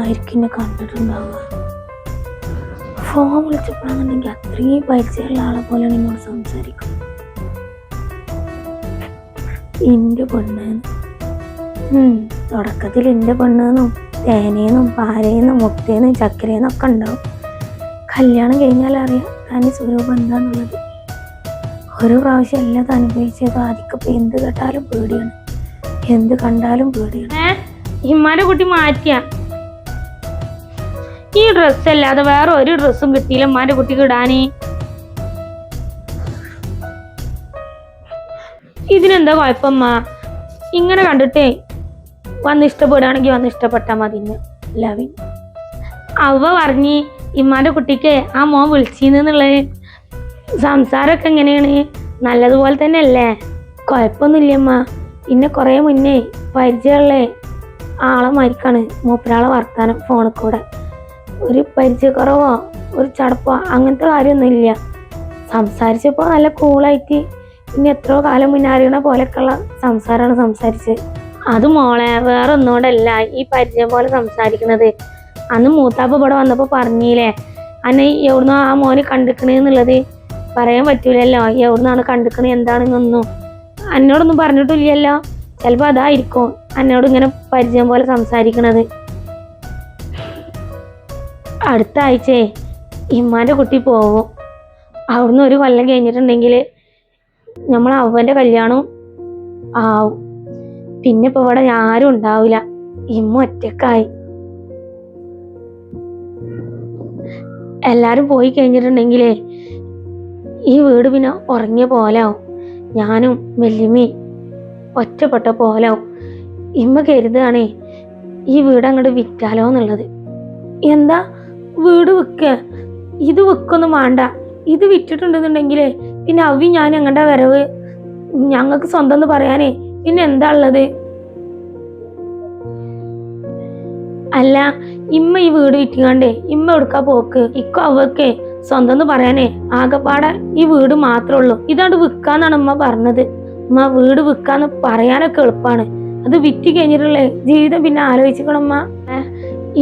ആയിരിക്കും എന്നെ കണ്ടിട്ടുണ്ടാവുക. ഫോൺ വിളിച്ചപ്പോഴാണെന്നുണ്ടെങ്കിൽ അത്രയും പരിചയമുള്ള ആളെ പോലെയാണ് എന്നോട് സംസാരിക്കുന്നത്. എൻ്റെ പെണ്ണെന്ന് തുടക്കത്തിൽ എൻ്റെ പെണ്ണെന്നും തേനേന്നും പാരേന്നും മുട്ടേന്നും ചക്കരേന്നൊക്കെ ഉണ്ടാവും. കല്യാണം കഴിഞ്ഞാലറിയാം തനി സ്വരൂപം എന്താന്നുള്ളത്. ഒരു പ്രാവശ്യം എല്ലാം അനുഭവിച്ചത് ആദ്യക്കപ്പോൾ എന്ത് കേട്ടാലും പേടിയാണ്, എന്ത് കണ്ടാലും പേടിയാണ്. ഇമ്മാന്റെ കുട്ടി മാറ്റിയ ഈ ഡ്രസ്സ് അല്ലാതെ വേറെ ഒരു ഡ്രസ്സും കിട്ടിയില്ല ഇമ്മാന്റെ കുട്ടിക്ക് ഇടാനേ. ഇതിനെന്താ കുഴപ്പമ്മ? ഇങ്ങനെ കണ്ടിട്ടേ വന്ന് ഇഷ്ടപ്പെടുകയാണെങ്കിൽ വന്ന് ഇഷ്ടപ്പെട്ടാൽ മതി. ലവിൻ അവ പറഞ്ഞ് ഇമ്മാന്റെ കുട്ടിക്ക് ആ മോൻ വിളിച്ചിന്നുള്ളത്. സംസാരമൊക്കെ എങ്ങനെയാണ്? നല്ലതുപോലെ തന്നെ അല്ലേ? കുഴപ്പമൊന്നുമില്ലമ്മ. ഇന്നെ കുറേ മുന്നേ പരിചയമുള്ള ആളെ മരിക്കാണ് മൂപ്പരാളെ വർത്താനം ഫോണിൽ കൂടെ. ഒരു പരിചയക്കുറവോ ഒരു ചടപ്പോ അങ്ങനത്തെ കാര്യമൊന്നുമില്ല. സംസാരിച്ചപ്പോൾ നല്ല കൂളായിട്ട് ഇനി എത്രയോ കാലം മുന്നേ അറിയണ പോലെയൊക്കെയുള്ള സംസാരമാണ് സംസാരിച്ചത്. അത് മോളെ വേറെ ഒന്നുകൊണ്ടല്ല ഈ പരിചയം പോലെ സംസാരിക്കണത്. അന്ന് മൂത്താപ്പ് ഇവിടെ വന്നപ്പോൾ പറഞ്ഞില്ലേ അന്നെ എവിടുന്നോ ആ മോന് കണ്ടിക്കണേന്നുള്ളത്. പറയാൻ പറ്റൂലല്ലോ എവിടുന്നാണ് കണ്ടിക്കണേ എന്താണെന്നൊന്നും. എന്നോടൊന്നും പറഞ്ഞിട്ടില്ലല്ലോ. ചിലപ്പോൾ അതായിരിക്കും എന്നോട് ഇങ്ങനെ പരിചയം പോലെ സംസാരിക്കണത്. അടുത്ത ആഴ്ചയെ ഇമ്മാൻ്റെ കുട്ടി പോവും. അവിടുന്ന് ഒരു കൊല്ലം കഴിഞ്ഞിട്ടുണ്ടെങ്കിൽ നമ്മൾ അവൻ്റെ കല്യാണവും ആവും. പിന്നെ ഇപ്പോൾ ഇവിടെ ആരും ഉണ്ടാവില്ല. ഇമ്മ ഒറ്റക്കായി. എല്ലാരും പോയി കഴിഞ്ഞിട്ടുണ്ടെങ്കിലേ ഈ വീട് പിന്നെ ഉറങ്ങിയ പോലാവും. ഞാനും വല്യമ്മയും ഒറ്റപ്പെട്ട പോലാവും. ഇമ്മ കരുതുകയാണേ ഈ വീട് അങ്ങോട്ട് വിറ്റാലോ എന്നുള്ളത്. എന്താ വീട് വിൽക്ക? ഇത് വിൽക്കൊന്നും വേണ്ട. ഇത് വിറ്റിട്ടുണ്ടെന്നുണ്ടെങ്കിലേ പിന്നെ അവി ഞാൻ ഞങ്ങളുടെ വരവ് ഞങ്ങൾക്ക് സ്വന്തം എന്ന് പറയാനേ പിന്നെ എന്താ ഉള്ളത്? അല്ല ഇമ്മ ഈ വീട് വിറ്റിക്കാണ്ടേ ഇമ്മ എടുക്കാ പോക്ക്? ഇക്കോ അവക്കേ സ്വന്തം എന്ന് പറയാനേ ആകെപ്പാടെ ഈ വീട് മാത്രമേ ഉള്ളൂ. ഇതാണ്ട് വിൽക്കാന്നാണ് ഉമ്മ പറഞ്ഞത്. ഉമ്മ വീട് വിൽക്കാന്ന് പറയാനൊക്കെ എളുപ്പമാണ്. അത് വിറ്റ് കഴിഞ്ഞിട്ടുള്ളേ ജീവിതം പിന്നെ ആലോചിക്കണം ഉമ്മ.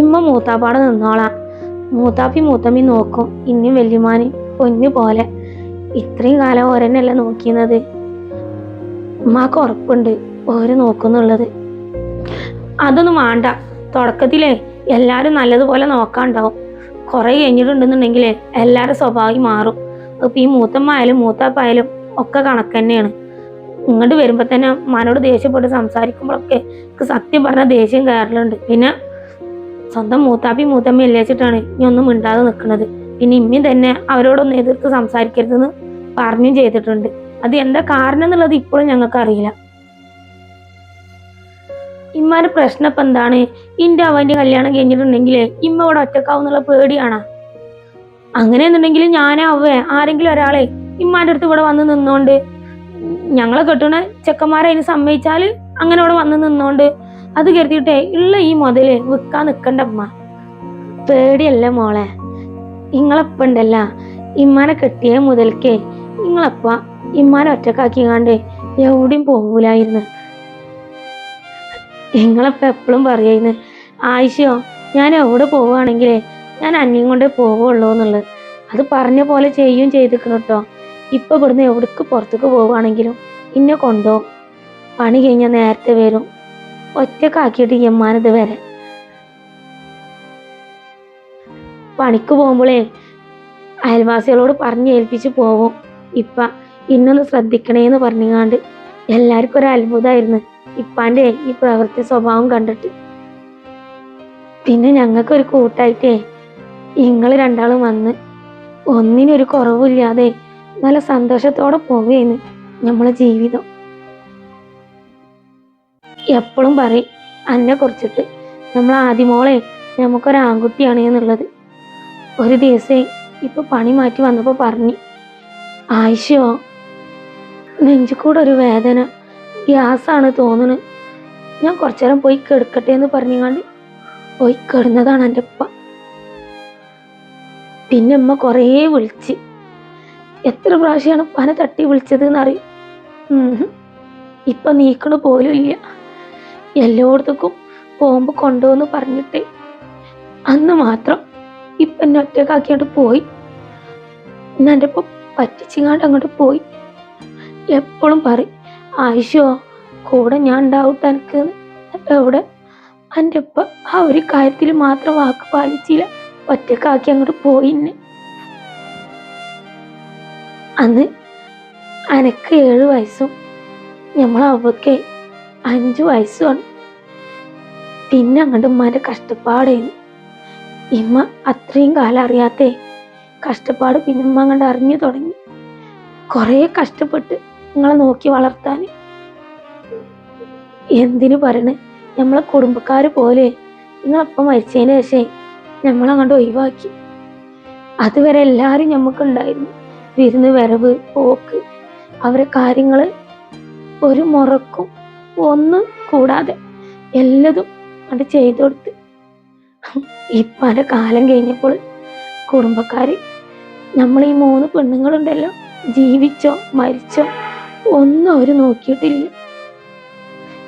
ഇമ്മ മൂത്താപ്പാടെ നിന്നോളാം. മൂത്താപ്പി മൂത്തമ്മി നോക്കും. ഇനിയും വല്യമാന് പൊന്നു പോലെ. ഇത്രയും കാലം ഓരെന്നല്ല നോക്കിയത്. ഉമ്മാക്ക് ഉറപ്പുണ്ട് ഓര് നോക്കുന്നുള്ളത്. അതൊന്നും വേണ്ട. തുടക്കത്തിലേ എല്ലാരും നല്ലതുപോലെ നോക്കാണ്ടാവും. കുറെ കഴിഞ്ഞിട്ടുണ്ടെന്നുണ്ടെങ്കിലേ എല്ലാരും സ്വഭാവം മാറും. ഇപ്പൊ ഈ മൂത്തമ്മ ആയാലും മൂത്താപ്പായാലും ഒക്കെ കണക്ക് തന്നെയാണ്. ഇങ്ങോട്ട് വരുമ്പോ തന്നെ മനോട് ദേഷ്യപ്പെട്ട് സംസാരിക്കുമ്പോഴൊക്കെ സത്യം പറഞ്ഞ ദേഷ്യം കയറലുണ്ട്. പിന്നെ സ്വന്തം മൂത്താപ്പി മൂത്തമ്മ ഇല്ലേച്ചിട്ടാണ് ഇനി ഒന്നും മിണ്ടാതെ നിൽക്കുന്നത്. പിന്നെ ഇമ്മയും തന്നെ അവരോടൊന്നും എതിർത്ത് സംസാരിക്കരുതെന്ന് പറഞ്ഞും ചെയ്തിട്ടുണ്ട്. അത് എന്താ കാരണം എന്നുള്ളത് ഇപ്പോഴും ഞങ്ങൾക്ക് അറിയില്ല. ഇമ്മാന്റെ പ്രശ്നം ഇപ്പം എന്താണ്? ഇന്റെ അവന്റെ കല്യാണം കഴിഞ്ഞിട്ടുണ്ടെങ്കിലേ ഇമ്മ ഇവിടെ ഒറ്റക്കാവുന്നുള്ള പേടിയാണോ? അങ്ങനെയെന്നുണ്ടെങ്കിൽ ഞാനേ ആരെങ്കിലും ഒരാളെ ഇമ്മാന്റെ അടുത്ത് ഇവിടെ വന്ന് നിന്നോണ്ട് ഞങ്ങളെ കെട്ടണ ചെക്കന്മാരെ അതിന് സമ്മതിച്ചാല് അങ്ങനെ ഇവിടെ വന്ന് നിന്നോണ്ട് അത് കരുതിയിട്ടേ ഉള്ള ഈ മുതല് വിൽക്കാൻ നിക്കണ്ട അമ്മ. പേടിയല്ല മോളെ. ഇങ്ങളെപ്പ ഉണ്ടല്ല ഇമ്മാനെ കെട്ടിയ മുതൽക്കേ നിങ്ങളെപ്പ ഇമ്മാനെ ഒറ്റക്കാക്കിങ്ങാണ്ട് എവിടെയും പോകൂലായിരുന്നു. നിങ്ങളെപ്പ എപ്പോഴും പറയുന്നു ആയിഷയോ ഞാൻ എവിടെ പോവുകയാണെങ്കിലേ ഞാൻ അന്യം കൊണ്ടേ പോവുള്ളൂ എന്നുള്ളത്. അത് പറഞ്ഞ പോലെ ചെയ്യും ചെയ്തിക്കണം കേട്ടോ. ഇപ്പൊ ഇവിടുന്ന് എവിടേക്ക് പുറത്തേക്ക് പോവുകയാണെങ്കിലും ഇന്നെ കൊണ്ടുപോകും. പണി കഴിഞ്ഞാൽ നേരത്തെ വരും. ഒറ്റക്കാക്കിയിട്ട് ഇമ്മാനത് വരെ പണിക്ക് പോകുമ്പോഴേ അയൽവാസികളോട് പറഞ്ഞ് ഏൽപ്പിച്ച് പോവും. ഇപ്പ ഇന്നൊന്ന് ശ്രദ്ധിക്കണേന്ന് പറഞ്ഞാണ്ട് എല്ലാവർക്കും ഒരു അത്ഭുതമായിരുന്നു ഇപ്പാന്റെ ഈ പ്രവൃത്തി സ്വഭാവം കണ്ടിട്ട്. പിന്നെ ഞങ്ങൾക്കൊരു കൂട്ടായിട്ടേ നിങ്ങൾ രണ്ടാളും വന്ന് ഒന്നിനൊരു കുറവില്ലാതെ നല്ല സന്തോഷത്തോടെ പോവുകയെന്ന് നമ്മളെ ജീവിതം. എപ്പോഴും പറയും അന്നെ കുറിച്ചിട്ട് നമ്മൾ ആദ്യമോളെ നമുക്കൊരു ആൺകുട്ടിയാണ് എന്നുള്ളത്. ഒരു ദിവസം ഇപ്പൊ പണി മാറ്റി വന്നപ്പോ പറഞ്ഞു ആയിഷോ നെഞ്ചുകൂടെ ഒരു വേദന, ഗ്യാസാണ് തോന്നുന്നു, ഞാൻ കുറച്ചേരം പോയി കിടക്കട്ടെ എന്ന് പറഞ്ഞാണ്ട് പോയി കിടന്നതാണ് എൻ്റെ ഉപ്പ. പിന്നെ ഉമ്മ കുറേ വിളിച്ച് എത്ര പ്രാവശ്യമാണ് പന തട്ടി വിളിച്ചത് എന്നറിയും. ഇപ്പൊ നീക്കണ പോലും ഇല്ല. എല്ലായിടത്തേക്കും പോകുമ്പോ കൊണ്ടുവന്ന് പറഞ്ഞിട്ട് അന്ന് മാത്രം ഇപ്പം എന്നെ ഒറ്റക്കാക്കിയിട്ട് പോയി. ഇന്ന് എൻ്റെ ഇപ്പം പറ്റിച്ചിങ്ങാണ്ട് അങ്ങോട്ട് പോയി. എപ്പോഴും പറയും, ആയിഷോ കൂടെ ഞാൻ ഉണ്ടാവട്ടെ എനിക്ക്. എന്നിട്ട് എവിടെ എൻ്റെ ഇപ്പം ആ ഒരു കാര്യത്തിൽ മാത്രം വാക്ക് പാലിച്ചില്ല, ഒറ്റക്കാക്കി അങ്ങോട്ട് പോയി എന്നെ. അന്ന് അനക്ക് 7 വയസ്സും നമ്മളവക്ക് 5 വയസ്സുമാണ്. പിന്നെ അങ്ങോട്ട് ഉമ്മാൻ്റെ കഷ്ടപ്പാടായിരുന്നു. ഇമ്മ അത്രയും കാലം അറിയാത്തേ കഷ്ടപ്പാട് പിന്നെ ഉമ്മ അങ്ങോട്ട് അറിഞ്ഞു തുടങ്ങി. കുറേ കഷ്ടപ്പെട്ട് നിങ്ങളെ നോക്കി വളർത്താൻ. എന്തിനു പറയണേ, നമ്മളെ കുടുംബക്കാർ പോലെ നിങ്ങളപ്പം മരിച്ചതിന് ശേഷം നമ്മളങ്ങോട്ട് ഒഴിവാക്കി. അതുവരെ എല്ലാവരും നമുക്കുണ്ടായിരുന്നു. വിരുന്ന് വരവ് പോക്ക് അവരെ കാര്യങ്ങൾ ഒരു മുറക്കും ഒന്നും കൂടാതെ എല്ലതും അത് ചെയ്തു കൊടുത്ത്. ഇപ്പം അതിൻ്റെ കാലം കഴിഞ്ഞപ്പോൾ കുടുംബക്കാർ നമ്മൾ ഈ 3 പെണ്ണുങ്ങളുണ്ടല്ലോ ജീവിച്ചോ മരിച്ചോ ഒന്നും അവർ നോക്കിയിട്ടില്ല,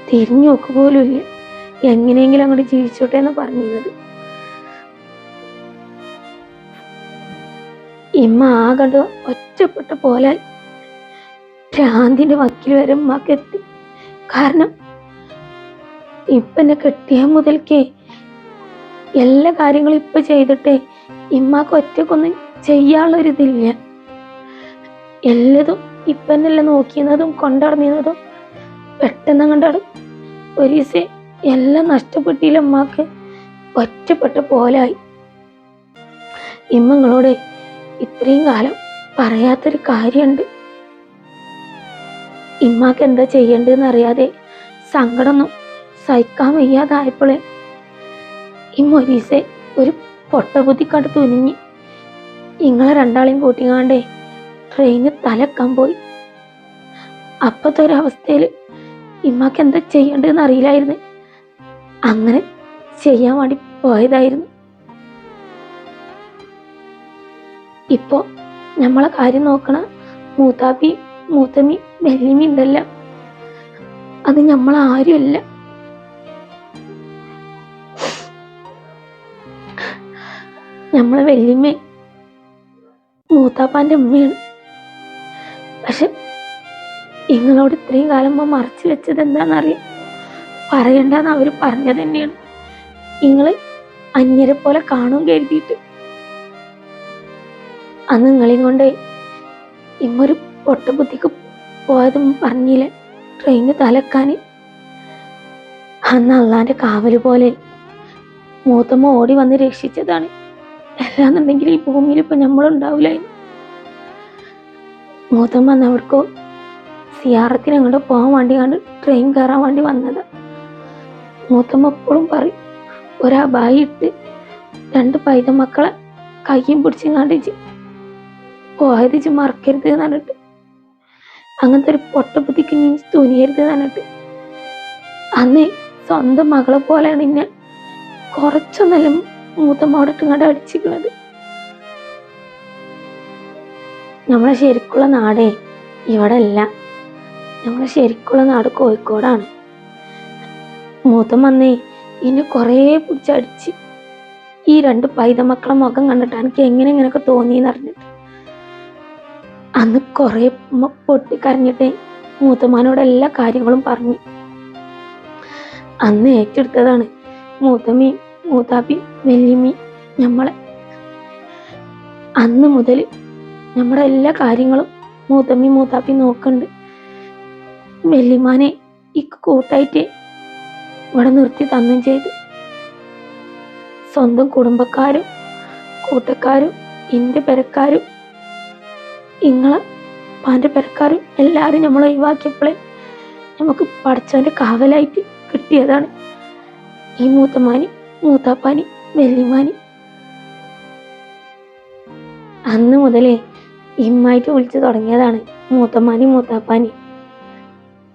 തിരിഞ്ഞു നോക്ക് പോലും ഇല്ല. എങ്ങനെയെങ്കിലും അങ്ങോട്ട് ജീവിച്ചോട്ടെ എന്ന് പറഞ്ഞിരുന്നത്. ഇമ്മ ആകണ്ട് ഒറ്റപ്പെട്ട പോലെ ഭ്രാന്തിന്റെ വക്കിൽ വരെ ഉമ്മക്ക് എത്തി. കാരണം ഇപ്പം എന്നെ കെട്ടിയ മുതൽക്കേ എല്ലാ കാര്യങ്ങളും ഇപ്പം ചെയ്തിട്ടേ ഇമ്മക്ക് ഒറ്റക്കൊന്നും ചെയ്യാനുള്ളൊരിതില്ല. എല്ലതും ഇപ്പം എന്നെല്ലാം നോക്കിയിരുന്നതും കൊണ്ടടന്നിരുന്നതും പെട്ടെന്ന് കണ്ടാണ് ഒരു ദിവസം എല്ലാം നഷ്ടപ്പെട്ടില്ല. ഉമ്മാക്ക് ഒറ്റപ്പെട്ട പോലായി. ഇമ്മങ്ങളോട് ഇത്രയും കാലം പറയാത്തൊരു കാര്യമുണ്ട്. ഇമ്മാക്ക് എന്താ ചെയ്യേണ്ടതെന്ന് അറിയാതെ സങ്കടമൊന്നും സഹിക്കാൻ വയ്യാതായപ്പോളെ ഇമ്മ ഒരു ദിവസം ഒരു പൊട്ടബുദ്ധിക്കണ്ട് തുനിഞ്ഞ് ഇങ്ങളെ രണ്ടാളെയും കൂട്ടിങ്ങാണ്ടേ ട്രെയിന് തലക്കാൻ പോയി. അപ്പത്തെ ഒരവസ്ഥയിൽ ഇമ്മക്ക് എന്താ ചെയ്യേണ്ടതെന്ന് അറിയില്ലായിരുന്നു. അങ്ങനെ ചെയ്യാൻ വേണ്ടി പോയതായിരുന്നു. ഇപ്പോ നമ്മളെ കാര്യം നോക്കണ മൂത്താപ്പി മൂത്തമ്മി വെല്ലിമി ഉണ്ടല്ലോ, അത് നമ്മളാരുമല്ല. നമ്മളെ വെല്ലിമ്മ മൂത്താപ്പാൻ്റെ ഉമ്മയാണ്. പക്ഷെ നിങ്ങളോട് ഇത്രയും കാലം മറച്ചു വെച്ചത് എന്താണെന്നറിയാം. പറയണ്ടെന്ന് അവർ പറഞ്ഞത് തന്നെയാണ്. നിങ്ങൾ അന്യരെ പോലെ കാണും കരുതിയിട്ട്. അന്ന് നിങ്ങളെയും കൊണ്ട് ഇമ്മൊരു പൊട്ടബുദ്ധിക്ക് പോയതും പറഞ്ഞില്ലേ ട്രെയിന് തലക്കാൻ. അന്ന് അള്ളാന്റെ കാവല് പോലെ മൂത്തമ്മ ഓടി വന്ന് രക്ഷിച്ചതാണ്. അല്ലാന്നുണ്ടെങ്കിൽ ഈ ഭൂമിയിൽ ഇപ്പൊ നമ്മളുണ്ടാവില്ലായിരുന്നു. മൂത്തമ്മ അന്ന് അവർക്കോ സിയാറത്തിന് അങ്ങോട്ട് പോകാൻ വേണ്ടി കണ്ട് ട്രെയിൻ കയറാൻ വേണ്ടി വന്നത്. മൂത്തമ്മ എപ്പോഴും പറയും, ഒരബായി ഇട്ട് 2 പൈത മക്കളെ കയ്യും പിടിച്ചിങ്ങാണ്ട് പോയത് മറക്കരുത് എന്ന് പറഞ്ഞിട്ട്, അങ്ങനത്തെ ഒരു പൊട്ടബുദ്ധിക്ക് നീ തുനിയരുത് എന്ന് പറഞ്ഞിട്ട്. അന്ന് സ്വന്തം മകളെ പോലെയാണ് ഇന്നെ കുറച്ചൊന്നല്ല മൂത്തമ്മോടെ ഇങ്ങോട്ട് അടിച്ചിരിക്കുന്നത്. നമ്മളെ ശരിക്കുള്ള നാടേ ഇവിടെ അല്ല. നമ്മളെ ശരിക്കുള്ള നാട് കോഴിക്കോടാണ്. മൂത്തമ്മ വന്നേ ഇന്നെ കുറേ പിടിച്ചടിച്ച് ഈ 2 പൈത മക്കളെ മുഖം കണ്ടിട്ട് എനിക്ക് എങ്ങനെയൊക്കെ തോന്നിയെന്ന് അറിഞ്ഞിട്ട് അന്ന് കുറേ പൊട്ടിക്കരഞ്ഞിട്ട് മൂത്തമ്മാനോട് എല്ലാ കാര്യങ്ങളും പറഞ്ഞു. അന്ന് ഏറ്റെടുത്തതാണ് മൂത്തമ്മയും മൂത്താപ്പിയും വെല്ലിമ്മയും നമ്മളെ. അന്ന് മുതൽ നമ്മുടെ എല്ലാ കാര്യങ്ങളും മൂത്തമ്മയും മൂത്താപ്പിയും നോക്കുന്നുണ്ട്. വെല്ലിമാനെ കൂട്ടായിട്ട് ഇവിടെ നിർത്തി തന്നും ചെയ്തു. സ്വന്തം കുടുംബക്കാരും കൂട്ടക്കാരും എൻ്റെ പെരക്കാരും ഇങ്ങളെ പാൻ്റെ പെരക്കാരും എല്ലാവരും നമ്മൾ ഒഴിവാക്കിയപ്പോഴേ നമുക്ക് പഠിച്ചവൻ്റെ കാവലായിട്ട് കിട്ടിയതാണ് ഈ മൂത്തമ്മാനി മൂത്താപ്പാനി വെല്ലിമാനി. അന്ന് മുതലേ ഇമ്മായിട്ട് വിളിച്ചു തുടങ്ങിയതാണ് മൂത്തമ്മാനി മൂത്താപ്പാനി.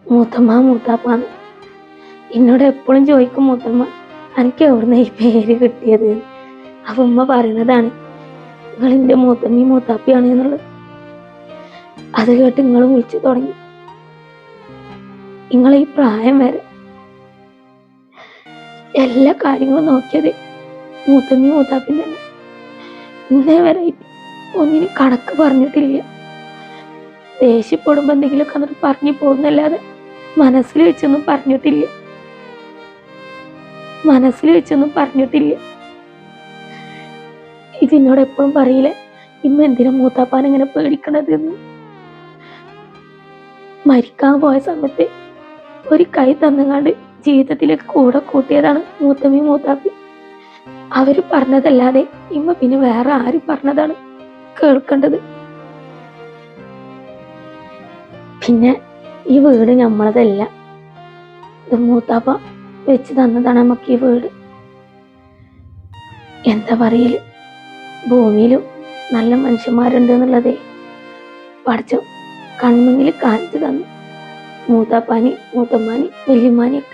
മൂത്തമ്മ മൂത്താപ്പാന്ന് എന്നോട് എപ്പോഴും ചോദിക്കും മൂത്തമ്മ എനിക്ക് എവിടുന്ന ഈ പേര് കിട്ടിയത്. അപ്പൊ ഉമ്മ പറയുന്നതാണ് നിങ്ങൾ എൻ്റെ മൂത്തമ്മയും മൂത്താപ്പിയാണ് എന്നുള്ളത്. അത് കേട്ട് നിങ്ങളും വിളിച്ചു തുടങ്ങി. നിങ്ങൾ ഈ പ്രായം വരെ എല്ലാ കാര്യങ്ങളും നോക്കിയത് മൂത്തമ്മി മൂത്താപ്പി തന്നെ ഇന്നേ വരെ ഒന്നിനും കണക്ക് പറഞ്ഞിട്ടില്ല. ദേഷ്യപ്പെടുമ്പോ എന്തെങ്കിലുമൊക്കെ എന്നിട്ട് പറഞ്ഞു പോകുന്നല്ലാതെ മനസ്സിൽ വെച്ചൊന്നും പറഞ്ഞിട്ടില്ല. ഇതിനോട് എപ്പോഴും പറയില്ലേ ഇമ്മ എന്തിനാ മൂത്താപ്പാൻ ഇങ്ങനെ പേടിക്കണത് എന്ന്. മരിക്കാൻ പോയ സമയത്ത് ഒരു കൈ തന്നുകാണ്ട് ജീവിതത്തിലേക്ക് കൂടെ കൂട്ടിയതാണ് മൂത്തമ്മി മൂത്താപ്പി. അവര് പറഞ്ഞതല്ലാതെ ഇമ്മ പിന്നെ വേറെ ആര് പറഞ്ഞതാണ് കേൾക്കേണ്ടത്? പിന്നെ ഈ വീട് നമ്മളതല്ല, ഇത് മൂത്താപ്പ വെച്ച് തന്നതാണ് നമുക്ക് ഈ വീട്. എന്താ പറയല്, ഭൂമിയിലും നല്ല മനുഷ്യന്മാരുണ്ട് എന്നുള്ളതേ പഠിച്ചു കൺമുന്നിൽ കാണിച്ചു തന്നു. മൂത്താപ്പാനി, മൂത്തമ്മാനി, വല്യമ്മാനിയൊക്കെ.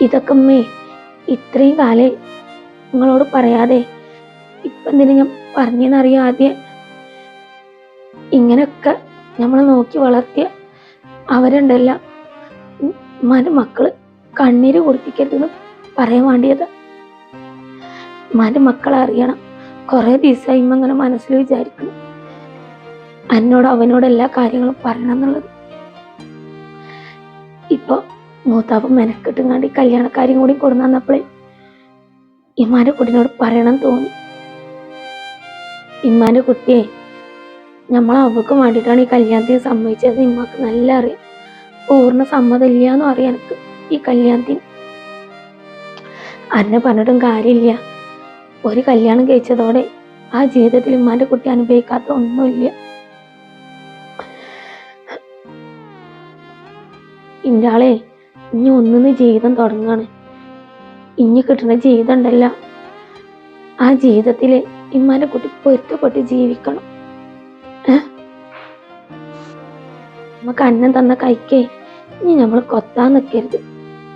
ഇതൊക്കെ അമ്മേ ഇത്രയും കാലം നിങ്ങളോട് പറയാതെ ഇപ്പൊ എന്തിനാ ഞാൻ പറഞ്ഞെന്നറിയാം. ആദ്യം ഇങ്ങനെയൊക്കെ നമ്മളെ നോക്കി വളർത്തിയ അവരുണ്ടല്ല ഉമ്മാന്റെ മക്കള് കണ്ണീര് കുടിപ്പിക്കരുതെന്ന് പറയാൻ വേണ്ടിയതാ. ഉമ്മാന്റെ മക്കളെ അറിയണം. കുറെ ദിവസമായി ഇങ്ങനെ മനസ്സിൽ വിചാരിക്കണം എന്നോട് അവനോട് എല്ലാ കാര്യങ്ങളും പറയണം എന്നുള്ളത്. ഇപ്പൊ മൂത്താപ്പ മെനക്കെട്ടുങ്ങാണ്ട് കല്യാണക്കാരും കൂടി കൊടുന്നു വന്നപ്പോഴേ ഇമ്മാന്റെ കുട്ടീനോട് പറയണം തോന്നി. ഇമ്മാന്റെ കുട്ടിയെ നമ്മളെ അവക്ക് വേണ്ടിയിട്ടാണ് ഈ കല്യാണത്തിന് സമ്മതിച്ചത്. ഇമ്മക്ക് നല്ല അറിയാം. പൂർണ്ണ സമ്മതമില്ല എന്നും അറിയാം എനിക്ക് ഈ കല്യാണത്തിന്. അന്നെ പറഞ്ഞിട്ടും കാര്യമില്ല. ഒരു കല്യാണം കഴിച്ചതോടെ ആ ജീവിതത്തിൽ ഉമ്മാന്റെ കുട്ടി അനുഭവിക്കാത്ത ഒന്നുമില്ല. ഇന്റെ ആളെ ഇനി ഒന്നിന്ന് ജീവിതം തുടങ്ങാണ്. ഇനി കിട്ടുന്ന ജീവിതം ഉണ്ടല്ല, ആ ജീവിതത്തില് ഇമ്മാന്റെ കുട്ടി പൊരുത്തപ്പെട്ട് ജീവിക്കണം. നമുക്ക് അന്നം തന്ന കൈക്കേ ഇനി നമ്മൾ കൊത്താൻ നിൽക്കരുത്.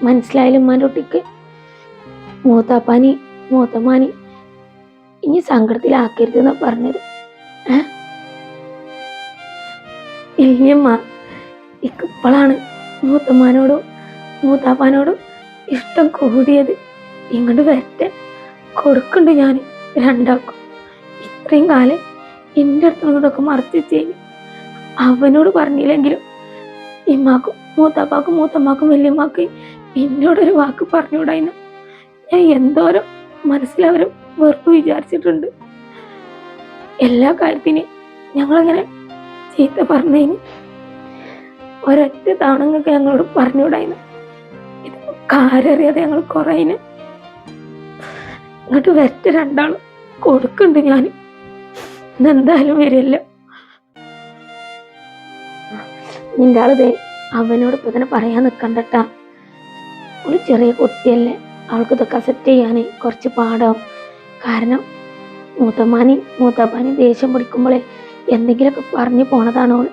മനസ്സിലായാലും ഉമ്മാന്റെ കുട്ടിക്ക്? മൂത്താപ്പാനി മൂത്തമ്മാനി ഇനി സങ്കടത്തിലാക്കരുത് എന്നാ പറഞ്ഞത്. ഇല്ലമ്മ, ഇപ്പോഴാണ് മൂത്തമ്മാനോടും മൂത്താപ്പാനോടും ഇഷ്ടം കൂടിയത്. ഇങ്ങോട്ട് വരട്ടെ, കൊടുക്കുന്നുണ്ട് ഞാൻ രണ്ടാക്കും. ഇത്രയും കാലം എൻ്റെ അടുത്തുള്ളതൊക്കെ മറച്ചു വെച്ചേന്. അവനോട് പറഞ്ഞില്ലെങ്കിലും ഇമ്മാക്കും മൂത്താപ്പാക്കും മൂത്തമ്മാക്കും വല്യമ്മാക്കും എന്നോടൊരു വാക്ക് പറഞ്ഞുകൂടായിന്ന്. ഞാൻ എന്തോരം മനസ്സിലവരും വെറുപ്പ് വിചാരിച്ചിട്ടുണ്ട്. എല്ലാ കാര്യത്തിനും ഞങ്ങളങ്ങനെ ചീത്ത പറഞ്ഞതിന് ഒരൊറ്റ തവണ നിങ്ങൾക്ക് ഞങ്ങളോട് പറഞ്ഞുകൂടായിന്ന്. ഇതിപ്പോ കാര്യറിയാതെ ഞങ്ങൾ കുറയിന്. ഇങ്ങോട്ട് വരട്ടെ രണ്ടാളും, കൊടുക്കുന്നുണ്ട് ഞാൻ. ഇന്നെന്തായാലും വരില്ല. നിന്റെ ആളിതേ അവനോട് ഇപ്പൊ തന്നെ പറയാൻ നിൽക്കണ്ടട്ടാ. ഒരു ചെറിയ കുട്ടിയല്ലേ, അവൾക്ക് ഇതൊക്കെ അക്സെപ്റ്റ് ചെയ്യാൻ കുറച്ച് പാടാവും. കാരണം മൂത്താപ്പാനി ദേഷ്യം പിടിക്കുമ്പോഴേ എന്തെങ്കിലുമൊക്കെ പറഞ്ഞു പോണതാണ് അവൾ.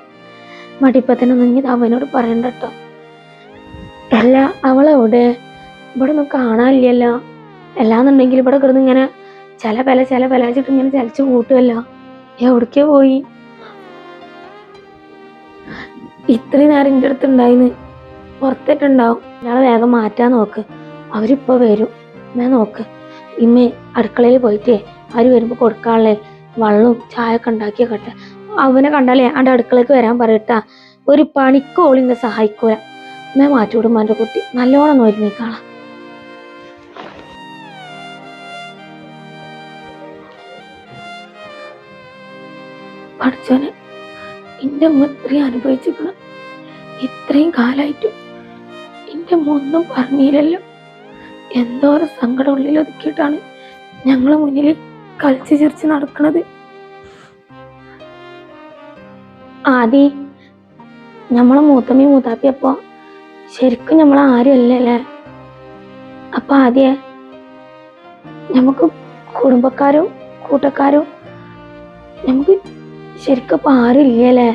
മടിപ്പത്തിനൊന്നും ഇനി അവനോട് പറയണ്ടട്ടോ. അല്ല, അവളെവിടെ? ഇവിടെ ഒന്നും കാണാനില്ലല്ലോ. എല്ലാന്നുണ്ടെങ്കിൽ ഇവിടെ കിടന്ന് ഇങ്ങനെ ചില പലാച്ചിട്ട് ഇങ്ങനെ ചലിച്ചു കൂട്ടുമല്ലോ. എവിടേക്കോ പോയി? ഇത്രയും നേരം എൻ്റെ അടുത്ത് ഉണ്ടായിന്ന്, പുറത്തിട്ടുണ്ടാവും. ഒരാളെ വേഗം മാറ്റാൻ നോക്ക്, അവരിപ്പോ വരും. ഞാൻ നോക്ക്. ഇമ്മേ അടുക്കളയിൽ പോയിട്ടേ അവര് വരുമ്പോ കൊടുക്കാനുള്ളേ വെള്ളവും ചായ ഒക്കെ ഉണ്ടാക്കിയൊക്കെ. അവനെ കണ്ടാലേ അന്റെ അടുക്കളയ്ക്ക് വരാൻ പറയട്ടാ. ഒരു പണിക്കോളിന്നെ സഹായിക്കൂല. ഞാൻ മാറ്റിവിടും എൻ്റെ കുട്ടി. നല്ലോണം നോരുന്നിക്കാളാം. പഠിച്ചോനെ, എൻ്റെ അമ്മ ഇത്രയും അനുഭവിച്ചിരിക്കണം. ഇത്രയും കാലായിട്ടും എൻ്റെ അമ്മ ഒന്നും പറഞ്ഞില്ലല്ലോ. എന്തോരം സങ്കടം ഉള്ളിൽ ഒതുക്കിയിട്ടാണ് ഞങ്ങളെ മുന്നിൽ കളിച്ച് ചിരിച്ച് നടക്കണത്. ആദി, നമ്മളെ മൂത്തമ്മി മൂത്താപ്പി അപ്പൊ ശരിക്കും നമ്മളെ ആരും അല്ലല്ലേ? അപ്പൊ ആദ്യ നമുക്ക് കുടുംബക്കാരും കൂട്ടക്കാരും നമുക്ക് ശരിക്കും ഇപ്പൊ ആരും ഇല്ലല്ലേ?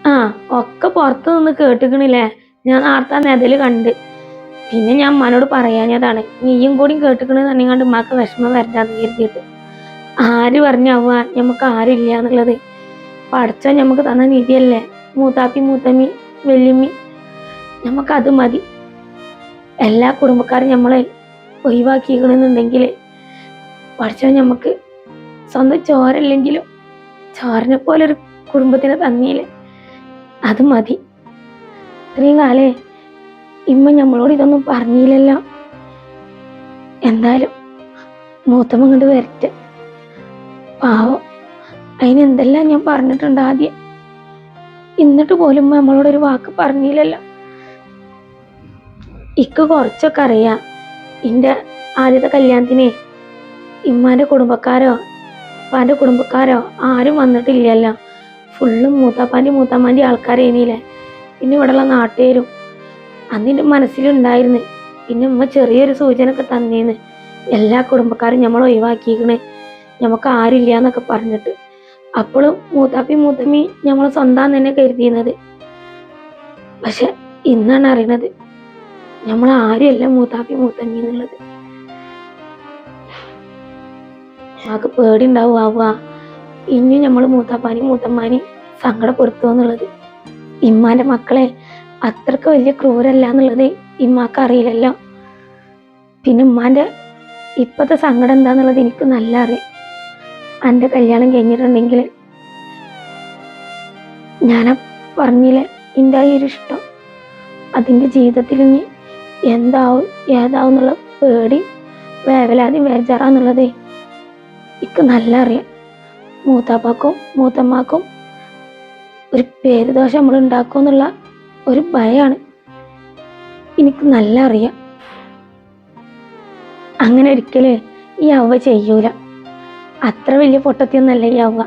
ആ, ഒക്കെ പുറത്തു നിന്ന് കേട്ടിക്കണില്ലേ? ഞാൻ നേരത്തെ നെതല് കണ്ട്. പിന്നെ ഞാൻ ഉമ്മാനോട് പറയാഞ്ഞതാണ്. നീയും കൂടി കേട്ടിക്കണെന്ന് പറഞ്ഞാണ്ട് ഉമ്മാക്ക് വിഷമം വരണ്ടാന്ന് കരുതിയിട്ട്. ആര് പറഞ്ഞാവുക ഞമ്മക്ക് ആരില്ല എന്നുള്ളത്? പഠിച്ചോ ഞമ്മക്ക് തന്ന നിധിയല്ലേ മൂത്താപ്പി മൂത്തമ്മി വല്യമ്മി. ഞമ്മക്ക് അത് മതി. എല്ലാ കുടുംബക്കാരും നമ്മളെ ഒഴിവാക്കിക്കണമെന്നുണ്ടെങ്കിൽ പഠിച്ചോ നമുക്ക് സ്വന്തം ചോരല്ലെങ്കിലും ചോരനെ പോലൊരു കുടുംബത്തിനെ തന്നില്ലേ, അത് മതി. ഇത്രയും കാലേ ഇമ്മ നമ്മളോട് ഇതൊന്നും പറഞ്ഞില്ലല്ലോ. എന്തായാലും മൂത്തമ്മ ഇങ്ങോട്ട് വരട്ടെ. പാവം, അതിനെന്തെല്ലാം ഞാൻ പറഞ്ഞിട്ടുണ്ട് ആദ്യം, എന്നിട്ട് പോലും നമ്മളോടൊരു വാക്ക് പറഞ്ഞില്ലല്ലോ. ഇക്ക് കുറച്ചൊക്കെ അറിയാം. എൻ്റെ ആദ്യത്തെ കല്യാണത്തിന് ഇമ്മാൻ്റെ കുടുംബക്കാരോ ഉപ്പാൻ്റെ കുടുംബക്കാരോ ആരും വന്നിട്ടില്ലല്ലോ. ഫുള്ളും മൂത്തമ്മാൻ്റെ ആൾക്കാരേനില്ലേ. പിന്നെ ഇവിടെയുള്ള നാട്ടുകാരും അന്നിൻ്റെ മനസ്സിലുണ്ടായിരുന്നു. പിന്നെ ഉമ്മ ചെറിയൊരു സൂചന ഒക്കെ തന്നേന്ന്, എല്ലാ കുടുംബക്കാരും നമ്മൾ ഒഴിവാക്കിക്കണേ, നമുക്ക് ആരില്ല എന്നൊക്കെ പറഞ്ഞിട്ട്. അപ്പോഴും മൂത്തമ്മി നമ്മൾ സ്വന്തം തന്നെ കരുതിയിരുന്നത്. പക്ഷെ ഇന്നാണ് അറിയണത് നമ്മൾ ആരുമല്ല മൂത്തമ്മി എന്നുള്ളത്. നമുക്ക് പേടി ഉണ്ടാവും ആവുക ഇനിയും നമ്മൾ മൂത്തമ്മാനി സങ്കടപ്പെടുത്തുക എന്നുള്ളത്. ഇമ്മാന്റെ മക്കളെ അത്രക്ക് വലിയ ക്രൂരല്ല എന്നുള്ളത് ഇമ്മാക്ക് അറിയില്ലല്ലോ. പിന്നെ ഉമ്മാന്റെ ഇപ്പത്തെ സങ്കടം എന്താന്നുള്ളത് എനിക്ക് നല്ല അറിയാം. എൻ്റെ കല്യാണം കഴിഞ്ഞിട്ടുണ്ടെങ്കിൽ ഞാൻ പറഞ്ഞില്ലേ എൻ്റെ ഈ ഒരു ഇഷ്ടം, അതിൻ്റെ ജീവിതത്തിൽ ഇനി എന്താവും ഏതാവും എന്നുള്ള പേടി വേവലാതി വേജാറാന്നുള്ളത് എനിക്ക് നല്ല അറിയാം. മൂത്താപ്പാക്കും മൂത്തമ്മാക്കും ഒരു പേര് ദോഷം നമ്മൾ ഉണ്ടാക്കും എന്നുള്ള ഒരു ഭയമാണ് എനിക്ക് നല്ല അറിയാം. അങ്ങനെ ഒരിക്കലും ഈ അവ ചെയ്യൂല. അത്ര വലിയ പൊട്ടത്തിയൊന്നല്ല ഈ അവ.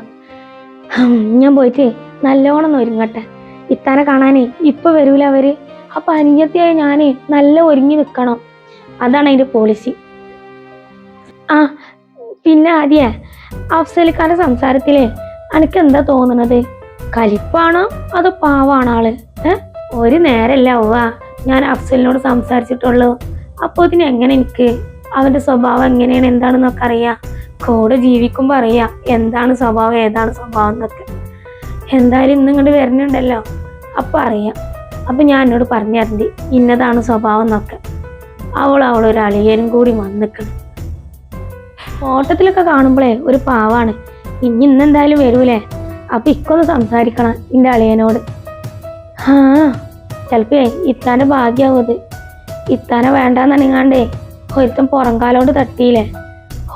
ഞാൻ പോയിട്ട് നല്ലോണം ഒരുങ്ങട്ടെ. ഇത്താനെ കാണാനേ ഇപ്പൊ വരൂല അവര്. അപ്പൊ അനിയത്തിയായ ഞാനേ നല്ല ഒരുങ്ങി നിൽക്കണം. അതാണ് അതിന്റെ പോളിസി. ആ പിന്നെ ആദ്യ അഫ്സലിക്കാന്റെ സംസാരത്തില് എനിക്ക് എന്താ തോന്നുന്നത്? കലിപ്പാണോ അതോ പാവാണോ ആള്? ഒരു നേരല്ല അവ ഞാൻ അഫ്സലിനോട് സംസാരിച്ചിട്ടുള്ളൂ. അപ്പോൾ ഇതിന് എങ്ങനെ എനിക്ക് അവന്റെ സ്വഭാവം എങ്ങനെയാണ് എന്താണെന്നൊക്കെ അറിയാം. കൂടെ ജീവിക്കുമ്പോൾ അറിയാം എന്താണ് സ്വഭാവം ഏതാണ് സ്വഭാവം എന്നൊക്കെ. എന്തായാലും ഇന്ന് ഇങ്ങോട്ട് വരുന്നുണ്ടല്ലോ, അപ്പം അറിയാം. അപ്പം ഞാൻ എന്നോട് പറഞ്ഞിട്ടുണ്ട് ഇന്നതാണ് സ്വഭാവം എന്നൊക്കെ. അവളൊരു അളിയനും കൂടി വന്നിക്കണം. ഫോട്ടത്തിലൊക്കെ കാണുമ്പോഴേ ഒരു പാവാണ്. ഇന്നെന്തായാലും വരൂലേ, അപ്പം ഇക്കൊന്ന് സംസാരിക്കണം എൻ്റെ അളിയനോട്. ചിലപ്പോ ഇത്താൻ്റെ ഭാഗ്യാവും അത്. ഇത്താനെ വേണ്ടാന്നണിങ്ങാണ്ടേ ഒരുത്തം പുറംകാലോട് തട്ടിയില്ലേ.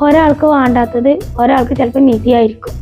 ഒരാൾക്ക് വേണ്ടാത്തത് ഒരാൾക്ക് ചിലപ്പോൾ നിധിയായിരിക്കും.